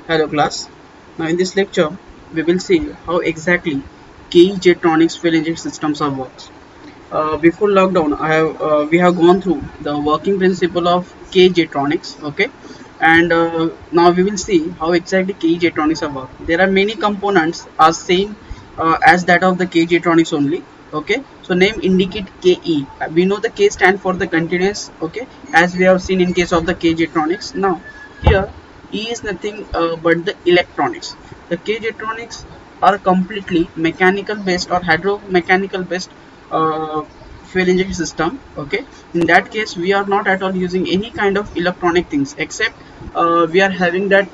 Hello class. Now in this lecture we will see how exactly KE Jetronics fuel injection systems are works. Before lockdown, we have gone through the working principle of KE Jetronics, okay, and now we will see how exactly KE Jetronics are work. There are many components are same as that of the KE Jetronics only, okay. So name indicate KE. We know the K stand for the continuous, okay, as we have seen in case of the KE Jetronics. Now here E is nothing but the electronics. The cage electronics are completely mechanical based or hydromechanical based fuel injection system. Okay, in that case we are not at all using any kind of electronic things except we are having that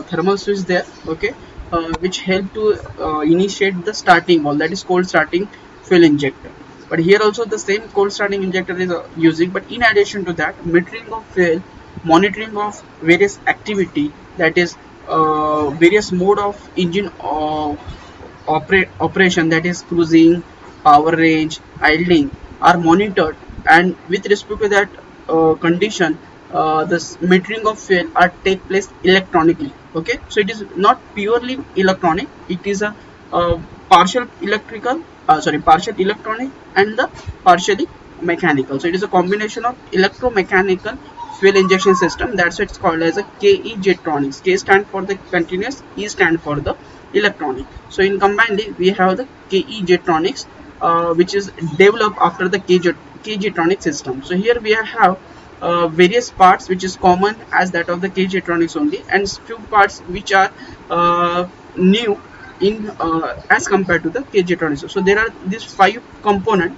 thermal switch there. Okay, which help to initiate the starting valve, that is cold starting fuel injector. But here also the same cold starting injector is using, but in addition to that, metering of fuel, monitoring of various activity, that is various mode of engine operation, that is cruising, power range, idling, are monitored, and with respect to that condition, the metering of fuel are take place electronically. Okay, so it is not purely electronic, it is a partial electrical, partial electronic and the partially mechanical. So it is a combination of electromechanical fuel injection system. That's why it's called as a KE Jetronics. K stand for the continuous, E stand for the electronic. So in combinedly we have the KE Jetronics, which is developed after the K Jetronic system. So here we have various parts which is common as that of the K Jetronics only, and few parts which are new in as compared to the K Jetronics. So there are these 5 components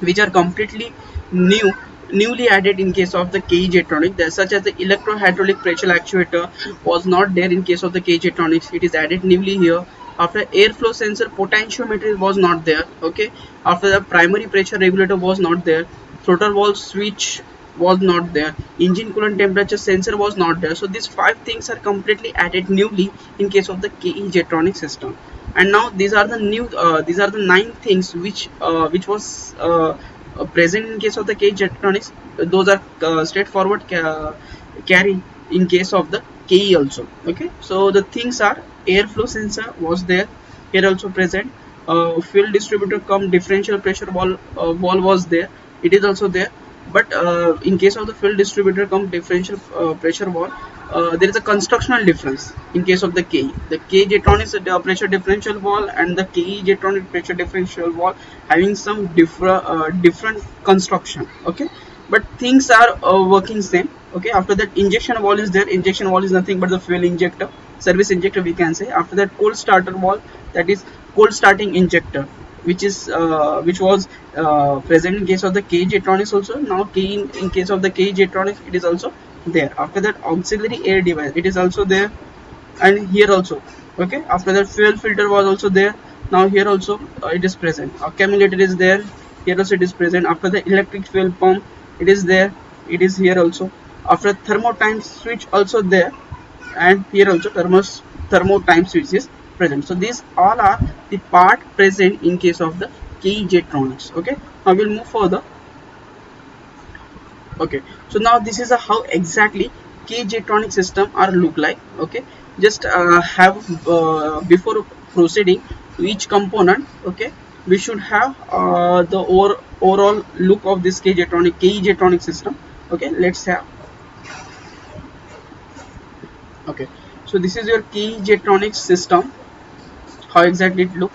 which are completely newly added in case of the KE Jetronic, such as the electro-hydraulic pressure actuator was not there in case of the KE Jetronics. It is added newly here. After airflow sensor potentiometer was not there. Okay, after the primary pressure regulator was not there. Throttle valve switch was not there. Engine coolant temperature sensor was not there. So these 5 things are completely added newly in case of the KE Jetronic system. And now these are the new these are the 9 things which was present in case of the cage electronics. Those are straightforward carry in case of the KE also. Okay, so the things are airflow sensor was there, here also present. Fuel distributor cum differential pressure valve was there, it is also there. But in case of the fuel distributor cum differential pressure valve, there is a constructional difference in case of the KE. The KE Jetronics pressure differential valve and the KE Jetronic pressure differential valve having some different construction. Okay, but things are working same. Okay, after that injection valve is there. Injection valve is nothing but the fuel injector, service injector we can say. After that cold starter valve, that is cold starting injector, which was present in case of the KE Jetronics also. Now in case of the KE Jetronics it is also there. After that auxiliary air device, it is also there, and here also. Okay, after that fuel filter was also there. Now here also it is present. Accumulator is there, here also it is present. After the electric fuel pump, it is there, it is here also. After thermo time switch also there, and here also thermo time switch is present. So these all are the part present in case of the KE Jetronics. Okay, now we'll move further. Okay, so now this is a how exactly KE Jetronic system are look like. Okay, just have before proceeding to each component, okay, we should have the overall look of this KE Jetronic system. Okay, let's have. Okay, so this is your KE Jetronic system, how exactly it look.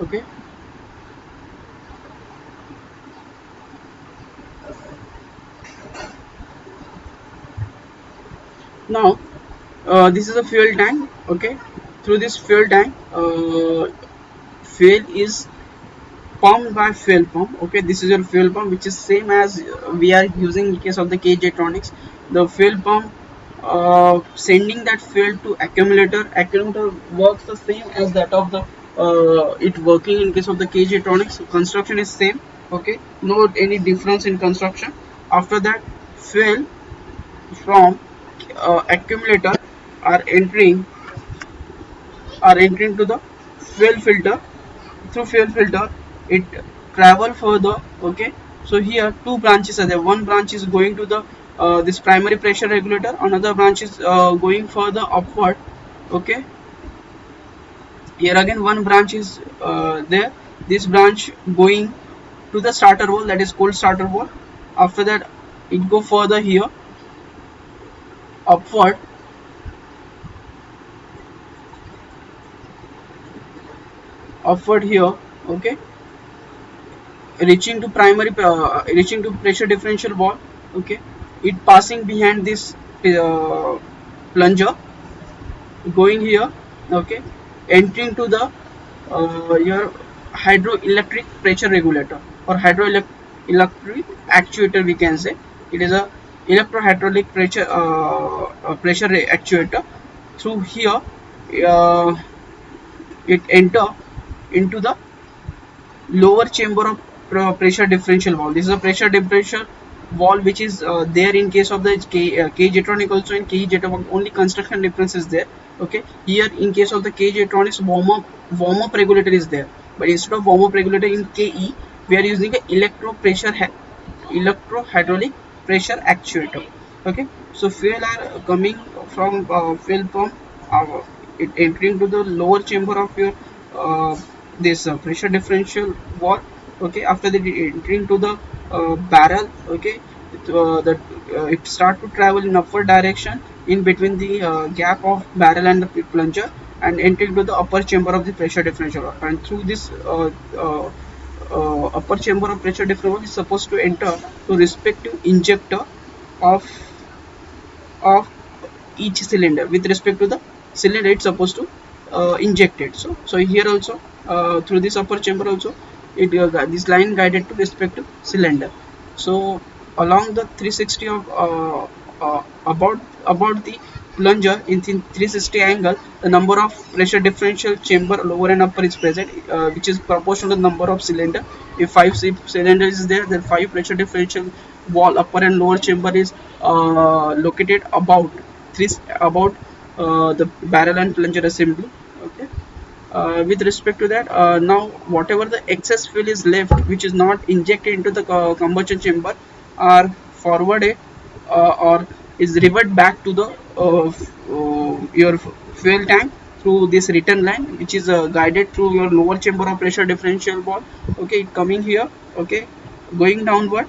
Okay, now this is a fuel tank. Okay, through this fuel tank, fuel is pumped by fuel pump. Okay, this is your fuel pump, which is same as we are using in case of the KE Jetronics. The fuel pump sending that fuel to accumulator works the same as that of the it working in case of the KE Jetronics. Construction is same. Okay, no any difference in construction. After that, fuel from accumulator are entering to the fuel filter. Through fuel filter it travel further. Okay, so here two branches are there. One branch is going to the this primary pressure regulator. Another branch is going further upward. Okay, here again one branch is there. This branch going to the starter valve, that is cold starter valve. After that it go further here upward, here. Okay, reaching to pressure differential valve. Okay, it passing behind this plunger, going here. Okay, entering to the your hydroelectric pressure regulator or hydroelectric actuator, we can say. It is a electrohydraulic pressure actuator. Through here it enter into the lower chamber of pressure differential valve. This is a pressure differential valve which is there in case of the K Jetronic. Also in KE Jetronic only construction difference is there. Okay, here in case of the K Jetronics warm up regulator is there, but instead of warm up regulator in KE we are using a electrohydraulic pressure actuator. Okay, so fuel are coming from fuel pump, it entering to the lower chamber of your this pressure differential valve. Okay, after that entering to the barrel. Okay, it start to travel in upward direction in between the gap of barrel and the plunger, and entering to the upper chamber of the pressure differential valve. And through this upper chamber of pressure differential valve is supposed to enter to respective injector of each cylinder. With respect to the cylinder it's supposed to inject it. So here also through this upper chamber also it this line guided to respective cylinder. So along the 360 of about the plunger in 360 angle, the number of pressure differential chamber lower and upper is present, which is proportional to the number of cylinder. If 5 cylinders is there, then 5 pressure differential wall upper and lower chamber is located about the barrel and plunger assembly. Okay, with respect to that, now whatever the excess fuel is left which is not injected into the combustion chamber are forwarded or is revert back to the your fuel tank through this return line, which is guided through your lower chamber of pressure differential valve. Okay, it coming here. Okay, going downward,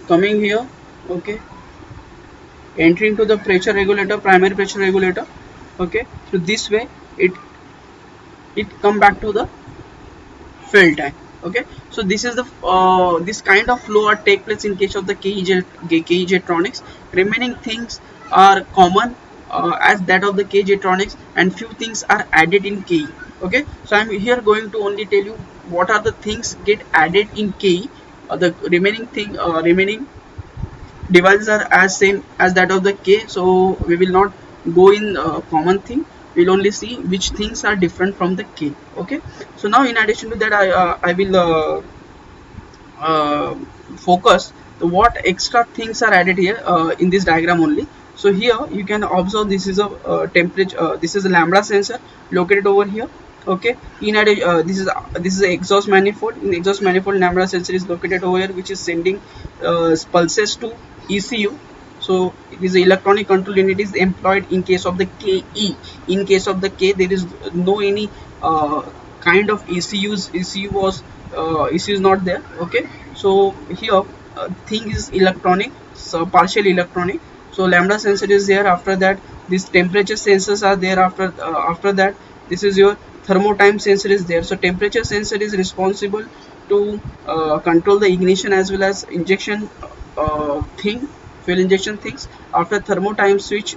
coming here. Okay, entering to the pressure regulator, primary pressure regulator. Okay, so this way it come back to the fuel tank. Okay, so this is the this kind of flow are take place in case of the KE Jetronics. Remaining things are common as that of the KE Jetronics, and few things are added in KE. Okay, so I'm here going to only tell you what are the things get added in KE. The remaining devices are as same as that of the K, so we will not go in common thing. We'll only see which things are different from the K. Okay, so now in addition to that I will focus what extra things are added here in this diagram only. So here you can observe this is a temperature, this is a lambda sensor located over here. Okay, in addition this is a exhaust manifold. In exhaust manifold, lambda sensor is located over here, which is sending pulses to ECU. So it is electronic control unit is employed in case of the KE. In case of the K, there is no any kind of ECUs. ECU is not there. Okay, so here thing is electronic, so partially electronic. So lambda sensor is there. After that, these temperature sensors are there. After that, this is your thermotime sensor is there. So temperature sensor is responsible to control the ignition as well as injection fuel injection things. After thermotime switch,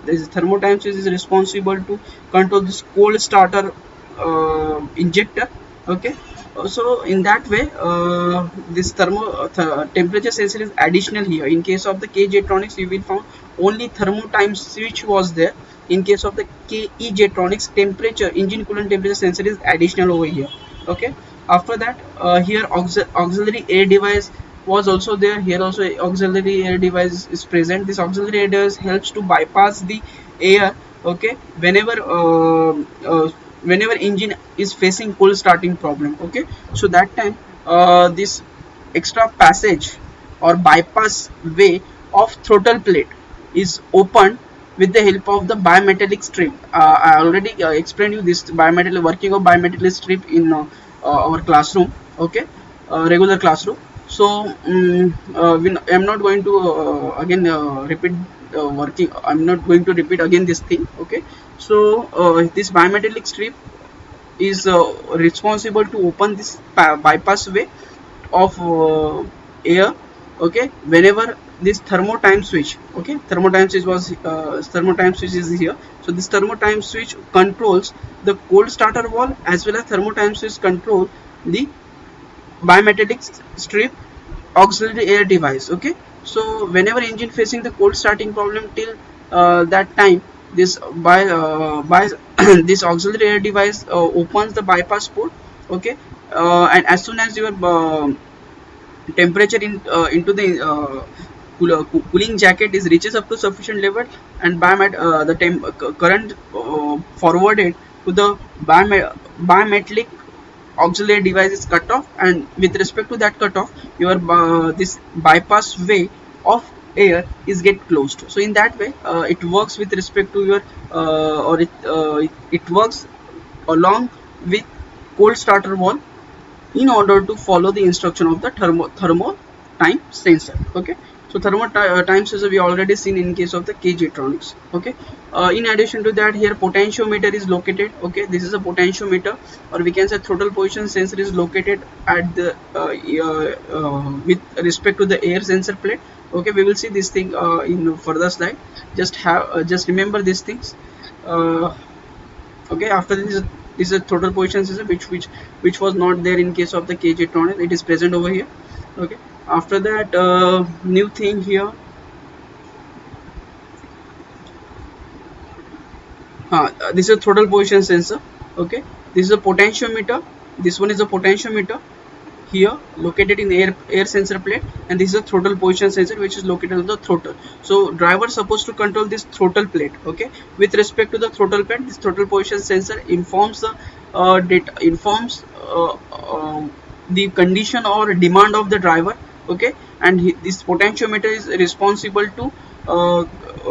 this thermotime switch is responsible to control this cold starter injector. Okay, so in that way this temperature sensor is additional here. In case of the KE Jetronics, you will find only thermotime switch was there. In case of the KE Jetronics, temperature, engine coolant temperature sensor is additional over here. Okay, after that here auxiliary air device was also there. Here also auxiliary air device is present. This auxiliary air device helps to bypass the air. Okay, whenever whenever engine is facing cold starting problem. Okay, so that time this extra passage or bypass way of throttle plate is opened with the help of the bimetallic strip. I already explained you this bimetallic working of bimetallic strip in our classroom. Okay, regular classroom. So I'm not going to again repeat working. I'm not going to repeat again this thing. Okay, so this bimetallic strip is responsible to open this bypass way of air. Okay, whenever this thermotime switch, okay, thermotime switch was thermotime switch is here. So this thermotime switch controls the cold starter valve, as well as thermotime switch control the bimetallic strip auxiliary air device. Okay, so whenever engine facing the cold starting problem, till that time this by this auxiliary air device opens the bypass port. Okay, and as soon as your temperature into the cooling jacket is reaches up to sufficient level, and the current forwarded to the bimetallic auxiliary device is cut off, and with respect to that cut off, your this bypass way of air is get closed. So in that way it works with respect to your it works along with cold starter valve in order to follow the instruction of the thermo time sensor. Okay, so thermo time sensor we already seen in case of the Kg-Tronics. Okay, in addition to that, here potentiometer is located. Okay, this is a potentiometer, or we can say throttle position sensor is located at the with respect to the air sensor plate. Okay, we will see this thing in further slide. Just remember these things. Okay, after this is a throttle position sensor which was not there in case of the Kg-Tronics. It is present over here. Okay, after that new thing here, this is a throttle position sensor. Okay, this is a potentiometer. This one is a potentiometer here located in the air sensor plate, and this is a throttle position sensor which is located on the throttle. So driver is supposed to control this throttle plate. Okay, with respect to the throttle plate, this throttle position sensor informs the the condition or demand of the driver. Okay, and this potentiometer is responsible to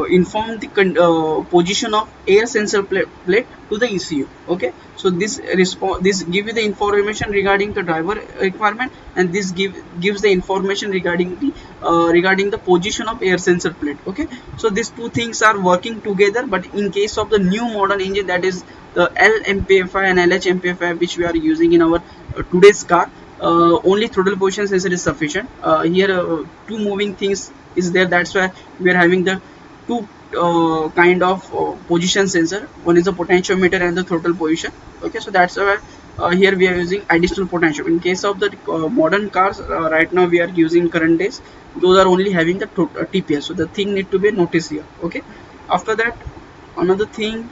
inform the position of air sensor plate to the ECU. Okay, so this give you the information regarding the driver requirement, and this gives the information regarding the position of air sensor plate. Okay, so these two things are working together, but in case of the new modern engine, that is the LMPFI and LHMPFI, which we are using in our today's car, only throttle position sensor is sufficient. Here two moving things is there, that's why we are having the two kind of position sensor. One is the potentiometer and the throttle position. Okay, so that's why here we are using additional potentiometer. In case of the modern cars, right now we are using current days, those are only having the TPS. So the thing need to be noticed here. Okay, after that, another thing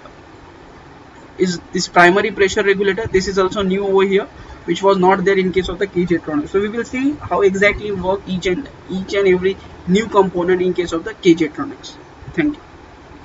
is this primary pressure regulator. This is also new over here, which was not there in case of the Kg-Tronics. So we will see how exactly work each and every new component in case of the Kg-Tronics. Thank you.